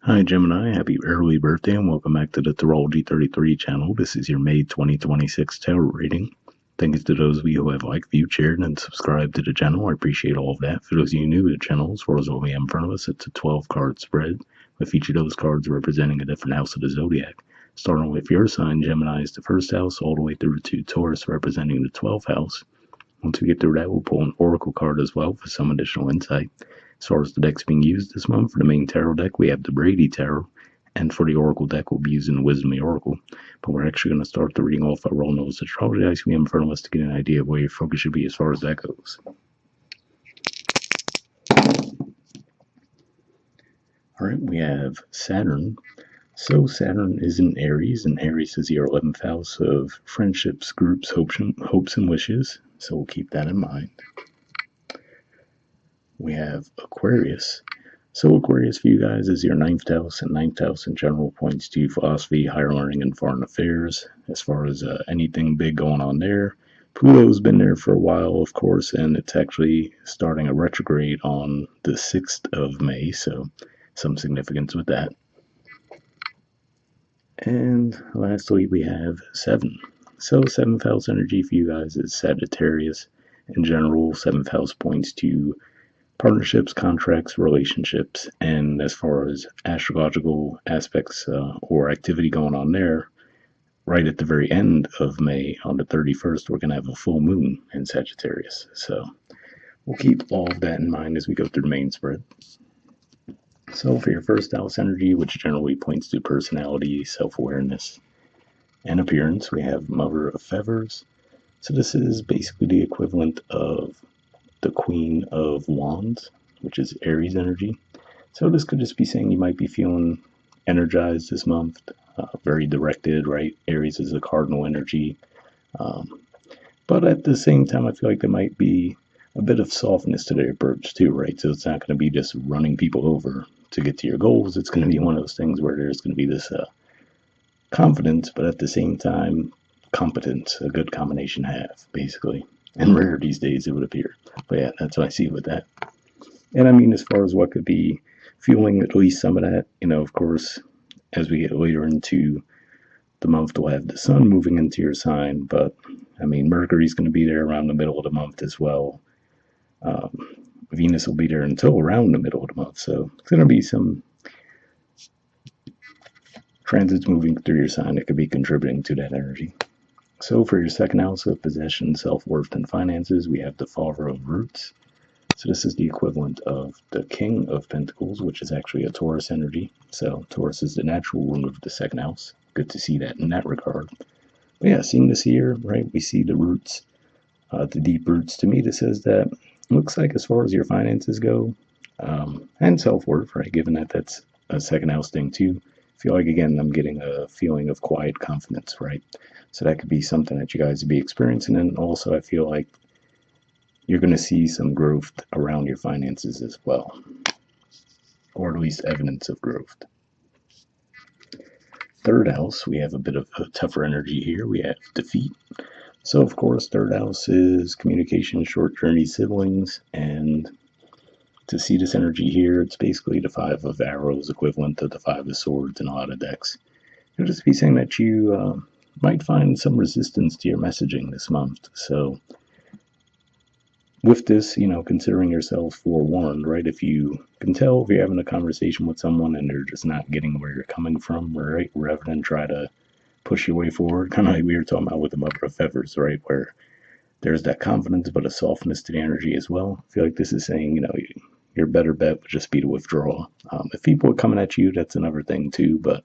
Hi Gemini, happy early birthday and welcome back to the Astrology 33 channel. This is your May 2026 tarot reading. Thanks to those of you who have liked, viewed, shared, and subscribed to the channel. I appreciate all of that. For those of you new to the channel, as far as what we have in front of us, it's a 12 card spread with each of those cards representing a different house of the zodiac. Starting with your sign, Gemini is the first house, all the way through to Taurus representing the 12th house. Once we get through that, we'll pull an oracle card as well for some additional insight. As far as the decks being used this month, for the main tarot deck, we have the Brady Tarot, and for the oracle deck, we'll be using the Wisdom of the Oracle. But we're actually going to start the reading off by rolling those astrology dice we have in front of us to get an idea of where your focus should be as far as that goes. Alright, we have Saturn. So Saturn is in Aries, and Aries is your 11th house of friendships, groups, hopes, and wishes. So we'll keep that in mind. We have Aquarius. So Aquarius for you guys is your 9th house, and 9th house in general points to philosophy, higher learning, and foreign affairs. As far as anything big going on there, Pluto's been there for a while, of course, and it's actually starting a retrograde on the 6th of May, so some significance with that. And lastly, we have 7. So 7th house energy for you guys is Sagittarius. In general, 7th house points to partnerships, contracts, relationships, and as far as astrological aspects or activity going on there, right at the very end of May, on the 31st, we're going to have a full moon in Sagittarius. So we'll keep all of that in mind as we go through the main spread. So for your first house energy, which generally points to personality, self-awareness, and appearance, we have Mother of Feathers. So this is basically the equivalent of the Queen of Wands, which is Aries energy. So this could just be saying you might be feeling energized this month, very directed, right? Aries is a cardinal energy. But at the same time, I feel like there might be a bit of softness to their approach too, right? So it's not going to be just running people over to get to your goals. It's going to be one of those things where there's going to be this confidence, but at the same time, competence, a good combination to have, basically. And rare these days, it would appear. But yeah, that's what I see with that. And I mean, as far as what could be fueling at least some of that, of course, as we get later into the month, we'll have the sun moving into your sign. But I mean, Mercury's going to be there around the middle of the month as well. Venus will be there until around the middle of the month. So it's going to be some transits moving through your sign that could be contributing to that energy. So for your second house of possession, self-worth, and finances, we have the Father of Roots. So this is the equivalent of the King of Pentacles, which is actually a Taurus energy. So Taurus is the natural ruler of the second house. Good to see that in that regard. But yeah, seeing this here, right, we see the roots, the deep roots. To me, this says that it looks like as far as your finances go, and self-worth, right, given that that's a second house thing too, I feel like, again, I'm getting a feeling of quiet confidence, right? So that could be something that you guys would be experiencing. And also, I feel like you're going to see some growth around your finances as well, or at least evidence of growth. Third house, we have a bit of a tougher energy here. We have defeat. So, of course, third house is communication, short journey, siblings, and to see this energy here, it's basically the 5 of arrows, equivalent to the 5 of swords in a lot of decks. It'll just be saying that you might find some resistance to your messaging this month. So with this, considering yourself forewarned, right? If you can tell if you're having a conversation with someone and they're just not getting where you're coming from, right? Rather than try to push your way forward, kind of like we were talking about with the Mother of Feathers, right? Where there's that confidence, but a softness to the energy as well. I feel like this is saying, your better bet would just be to withdraw. If people are coming at you, that's another thing too. But,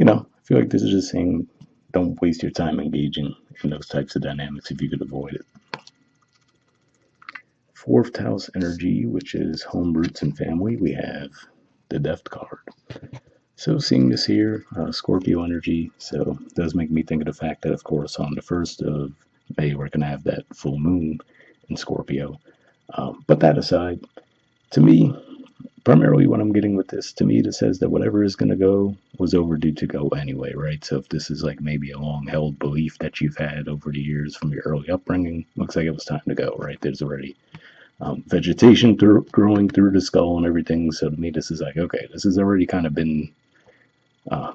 I feel like this is just saying don't waste your time engaging in those types of dynamics if you could avoid it. Fourth house energy, which is home, roots, and family, we have the Death card. So seeing this here, Scorpio energy, so it does make me think of the fact that, of course, on the 1st of May, we're going to have that full moon in Scorpio. But that aside, to me, primarily what I'm getting with this, to me, it says that whatever is going to go was overdue to go anyway, right? So if this is like maybe a long-held belief that you've had over the years from your early upbringing, looks like it was time to go, right? There's already vegetation growing through the skull and everything. So to me, this is like, okay, this has already kind of been uh,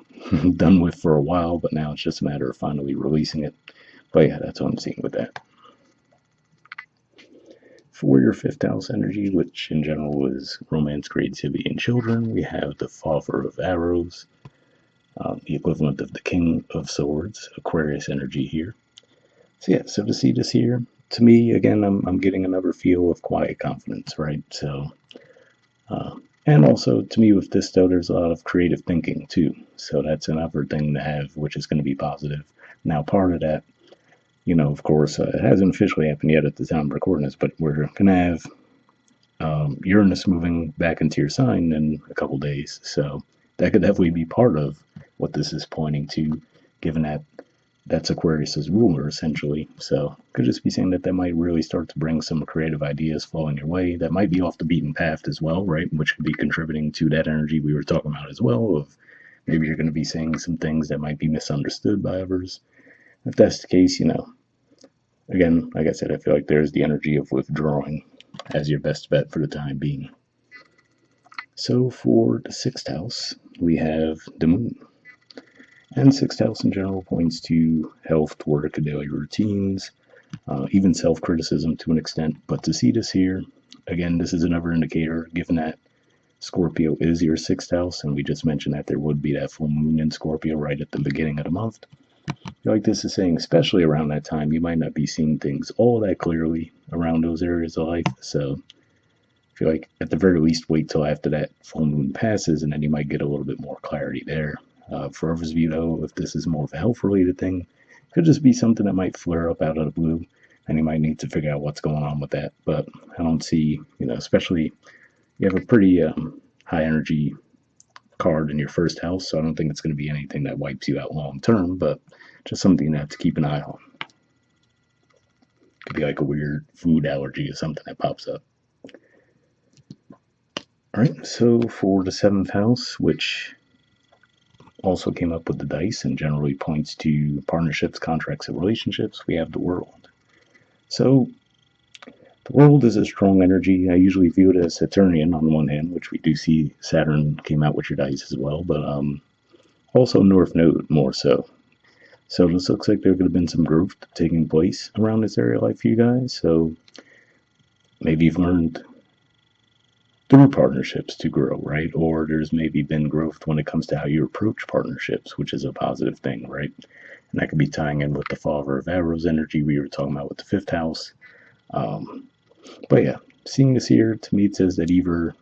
done with for a while, but now it's just a matter of finally releasing it. But yeah, that's what I'm seeing with that. For your fifth house energy, which in general is romance, creativity, and children, we have the Father of Arrows, the equivalent of the King of Swords, Aquarius energy here. So yeah, so to see this here, to me, again, I'm getting another feel of quiet confidence, right? So, and also to me with this though, there's a lot of creative thinking too. So that's another thing to have, which is going to be positive. Now, part of that, of course, it hasn't officially happened yet at the time of recording this, but we're going to have Uranus moving back into your sign in a couple days. So that could definitely be part of what this is pointing to, given that that's Aquarius's ruler essentially. So could just be saying that that might really start to bring some creative ideas flowing your way. That might be off the beaten path as well, right? Which could be contributing to that energy we were talking about as well. Of maybe you're going to be saying some things that might be misunderstood by others. If that's the case, again, like I said, I feel like there's the energy of withdrawing as your best bet for the time being. So for the sixth house, we have the moon. And sixth house in general points to health, work, daily routines, even self criticism to an extent. But to see this here, again, this is another indicator, given that Scorpio is your sixth house, and we just mentioned that there would be that full moon in Scorpio right at the beginning of the month. I feel like this is saying, especially around that time, you might not be seeing things all that clearly around those areas of life. So I feel like at the very least, wait till after that full moon passes, and then you might get a little bit more clarity there. For others of you, though, if this is more of a health related thing, it could just be something that might flare up out of the blue, and you might need to figure out what's going on with that. But I don't see, especially you have a pretty high energy card in your first house, so I don't think it's going to be anything that wipes you out long term, but just something you have to keep an eye on. Could be like a weird food allergy or something that pops up. All right, so for the seventh house, which also came up with the dice and generally points to partnerships, contracts, and relationships, we have the world. So the world is a strong energy. I usually view it as Saturnian on one hand, which we do see Saturn came out with your dice as well, but also North Node more so. So this looks like there could have been some growth taking place around this area of life for you guys. So maybe you've learned through partnerships to grow, right? Or there's maybe been growth when it comes to how you approach partnerships, which is a positive thing, right? And that could be tying in with the Father of Arrows energy we were talking about with the fifth house. But yeah, seeing this here, to me, it says that either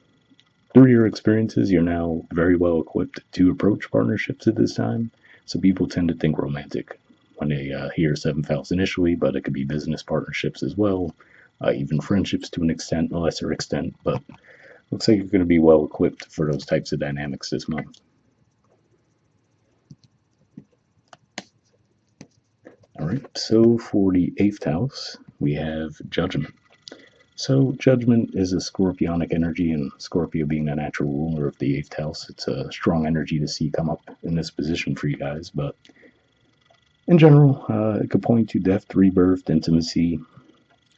through your experiences, you're now very well equipped to approach partnerships at this time. So people tend to think romantic when they hear seventh house initially, but it could be business partnerships as well, even friendships to an extent, a lesser extent. But looks like you're going to be well equipped for those types of dynamics this month. All right, so for the eighth house, we have Judgment. So Judgment is a scorpionic energy, and Scorpio being a natural ruler of the eighth house, it's a strong energy to see come up in this position for you guys. But in general, it could point to death, rebirth, intimacy,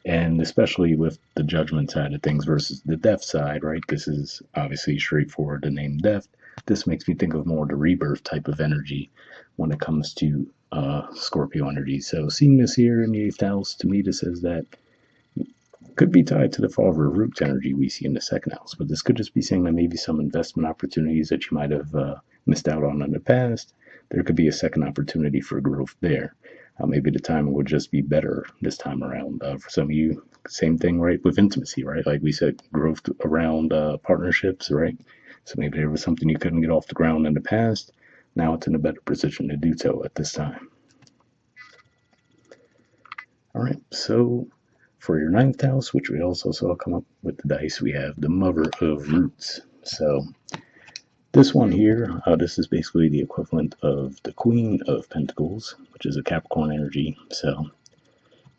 and especially with the Judgment side of things versus the death side, right? This is obviously straightforward, the name death. This makes me think of more the rebirth type of energy when it comes to Scorpio energy. So seeing this here in the eighth house, to me, this says that could be tied to the Father of Roots energy we see in the second house, but this could just be saying that maybe some investment opportunities that you might have missed out on in the past, there could be a second opportunity for growth there. Maybe the timing would just be better this time around. For some of you, same thing, right, with intimacy, right? Like we said, growth around partnerships, right? So maybe there was something you couldn't get off the ground in the past. Now it's in a better position to do so at this time. All right, so for your ninth house, which we also saw come up with the dice, we have the Mother of Roots. So this one here, this is basically the equivalent of the Queen of Pentacles, which is a Capricorn energy. So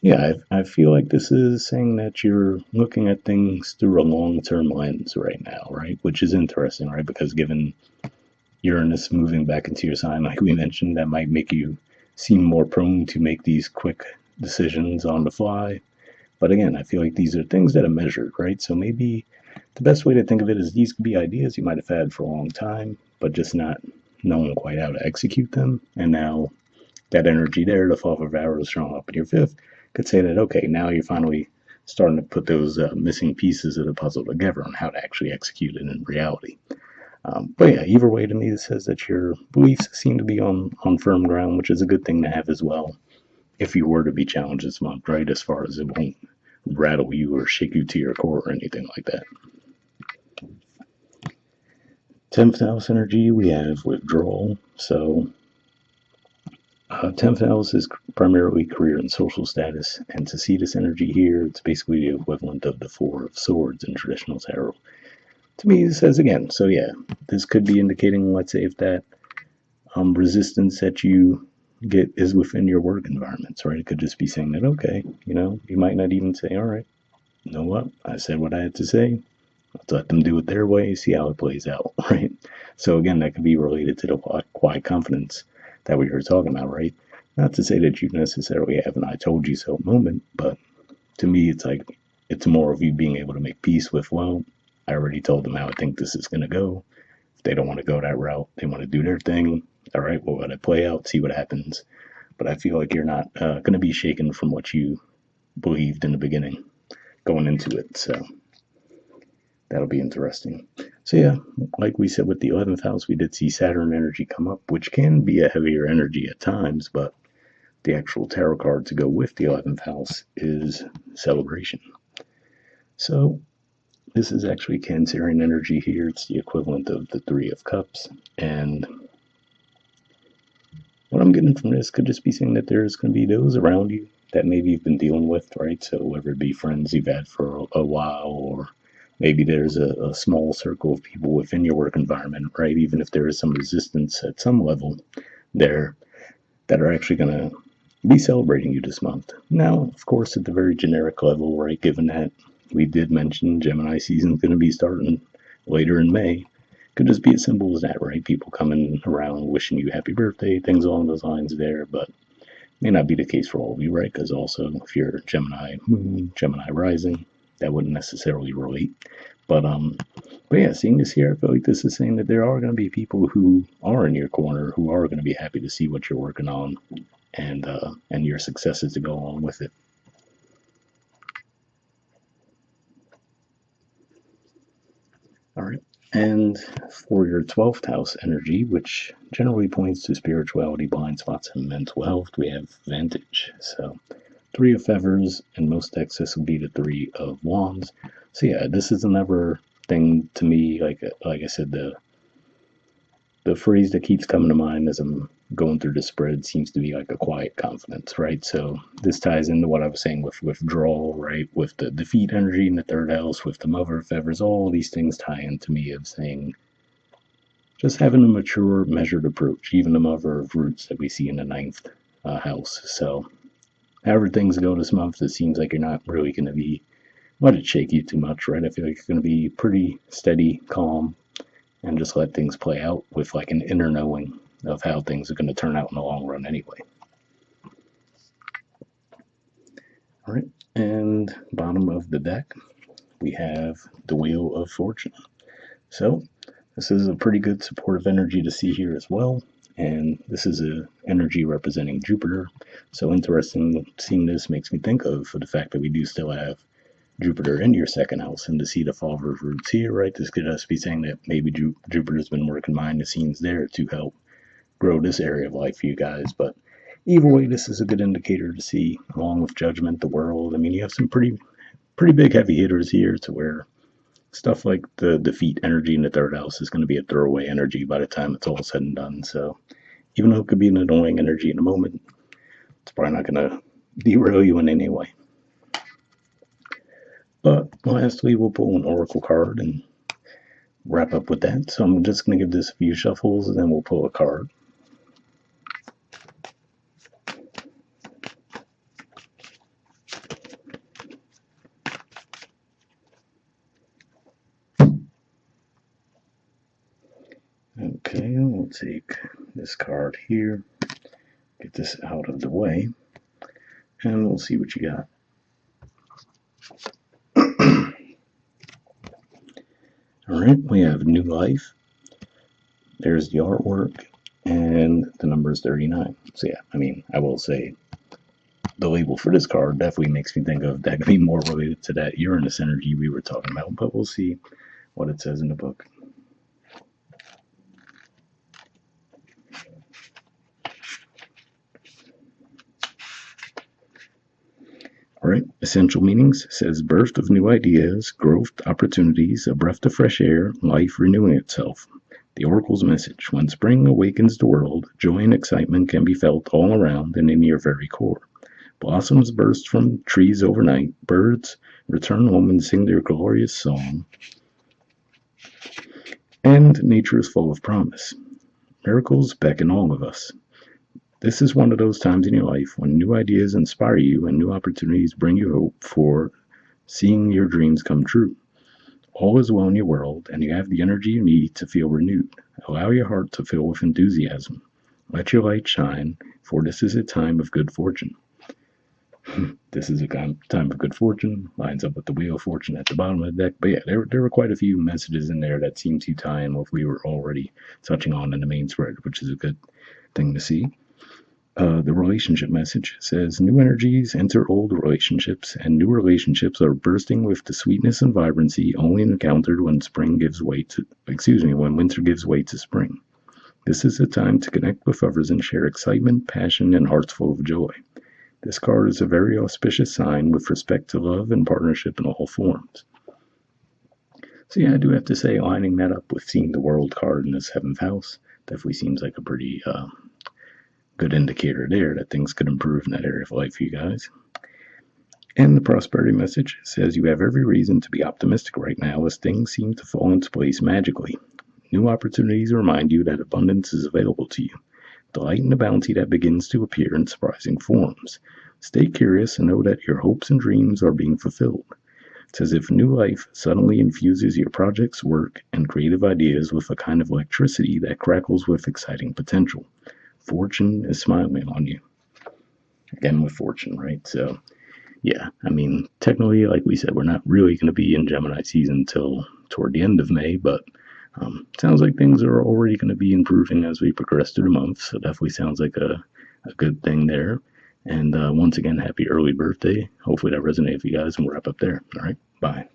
yeah, I feel like this is saying that you're looking at things through a long-term lens right now, right? Which is interesting, right? Because given Uranus moving back into your sign, like we mentioned, that might make you seem more prone to make these quick decisions on the fly. But again, I feel like these are things that are measured, right? So maybe the best way to think of it is these could be ideas you might have had for a long time, but just not knowing quite how to execute them. And now that energy there, the fall of arrows showing up in your fifth, could say that, okay, now you're finally starting to put those missing pieces of the puzzle together on how to actually execute it in reality. But yeah, either way, to me, this says that your beliefs seem to be on firm ground, which is a good thing to have as well. If you were to be challenged this month, right, as far as it won't rattle you or shake you to your core or anything like that. 10th house energy, we have withdrawal. So 10th house is primarily career and social status. And to see this energy here, it's basically the equivalent of the Four of Swords in traditional tarot. To me, it says again, so yeah, this could be indicating, let's say, if that resistance that you get is within your work environments, right? It could just be saying that, okay, you might not even say, all right, you know what? I said what I had to say. Let's let them do it their way, see how it plays out, right? So again, that could be related to the quiet confidence that we were talking about, right? Not to say that you necessarily have an I told you so moment, but to me, it's like, it's more of you being able to make peace with, well, I already told them how I think this is going to go. If they don't want to go that route, they want to do their thing. All right, we'll let it play out, see what happens. But I feel like you're not going to be shaken from what you believed in the beginning going into it. So that'll be interesting. So yeah, like we said with the 11th house, we did see Saturn energy come up, which can be a heavier energy at times, but the actual tarot card to go with the 11th house is celebration. So this is actually Cancerian energy here. It's the equivalent of the Three of Cups. And what I'm getting from this could just be saying that there's going to be those around you that maybe you've been dealing with, right? So whether it be friends you've had for a while, or maybe there's a small circle of people within your work environment, right? Even if there is some resistance at some level there that are actually going to be celebrating you this month. Now, of course, at the very generic level, right? Given that we did mention Gemini season is going to be starting later in May, could just be as simple as that, right? People coming around wishing you happy birthday, things along those lines there, but may not be the case for all of you, right? Because also, if you're Gemini moon, Gemini rising, that wouldn't necessarily relate. But yeah, seeing this here, I feel like this is saying that there are going to be people who are in your corner, who are going to be happy to see what you're working on, and your successes to go along with it. All right. And for your 12th house energy, which generally points to spirituality, blind spots, and mental health, we have Vantage. So, Three of Feathers, and most decks, this will be the Three of Wands. So, yeah, this is another thing to me, like I said, the phrase that keeps coming to mind as I'm going through the spread seems to be like a quiet confidence, right? So this ties into what I was saying with withdrawal, right? With the defeat energy in the third house, with the mother of feathers, all these things tie into me of saying just having a mature, measured approach, even the mother of roots that we see in the ninth house. So however things go this month, it seems like you're not really going to be let it shake you too much, right? I feel like you're going to be pretty steady, calm, and just let things play out with like an inner knowing of how things are going to turn out in the long run anyway. All right, and bottom of the deck, we have the Wheel of Fortune. So this is a pretty good supportive energy to see here as well. And this is a energy representing Jupiter. So interesting seeing this makes me think of the fact that we do still have Jupiter in your second house, and to see the fall of roots here, right? This could just be saying that maybe Jupiter's been working behind the scenes there to help grow this area of life for you guys. But either way, this is a good indicator to see, along with Judgment, the World. I mean, you have some pretty big heavy hitters here to where stuff like the defeat energy in the third house is going to be a throwaway energy by the time it's all said and done. So even though it could be an annoying energy in the moment, it's probably not going to derail you in any way. But lastly, we'll pull an oracle card and wrap up with that. So I'm just going to give this a few shuffles, and then we'll pull a card. Okay, we'll take this card here, get this out of the way, and we'll see what you got. Alright, we have new life. There's the artwork, and the number is 39. So yeah, I mean, I will say the label for this card definitely makes me think of that could be more related to that Uranus energy we were talking about, but we'll see what it says in the book. Alright, essential meanings says birth of new ideas, growth, opportunities, a breath of fresh air, life renewing itself. The Oracle's message: when spring awakens the world, joy and excitement can be felt all around and in your very core. Blossoms burst from trees overnight, birds return home and sing their glorious song, and nature is full of promise. Miracles beckon all of us. This is one of those times in your life when new ideas inspire you and new opportunities bring you hope for seeing your dreams come true. All is well in your world, and you have the energy you need to feel renewed. Allow your heart to fill with enthusiasm. Let your light shine, for this is a time of good fortune. This is a time of good fortune. Lines up with the Wheel of Fortune at the bottom of the deck. But yeah, there were quite a few messages in there that seem to tie in with what we were already touching on in the main spread, which is a good thing to see. The relationship message says new energies enter old relationships, and new relationships are bursting with the sweetness and vibrancy only encountered when when winter gives way to spring. This is a time to connect with others and share excitement, passion, and hearts full of joy. This card is a very auspicious sign with respect to love and partnership in all forms. So yeah, I do have to say, lining that up with seeing the World card in the 7th house definitely seems like a pretty good indicator there that things could improve in that area of life for you guys. And the prosperity message says you have every reason to be optimistic right now as things seem to fall into place magically. New opportunities remind you that abundance is available to you. Delight in the bounty that begins to appear in surprising forms. Stay curious and know that your hopes and dreams are being fulfilled. It's as if new life suddenly infuses your projects, work, and creative ideas with a kind of electricity that crackles with exciting potential. Fortune is smiling on you. Again with fortune, right? So, yeah, I mean, technically, like we said, we're not really going to be in Gemini season until toward the end of May, but sounds like things are already going to be improving as we progress through the month. So definitely sounds like a good thing there. And once again, happy early birthday. Hopefully that resonated with you guys, and we'll wrap up there. All right, bye.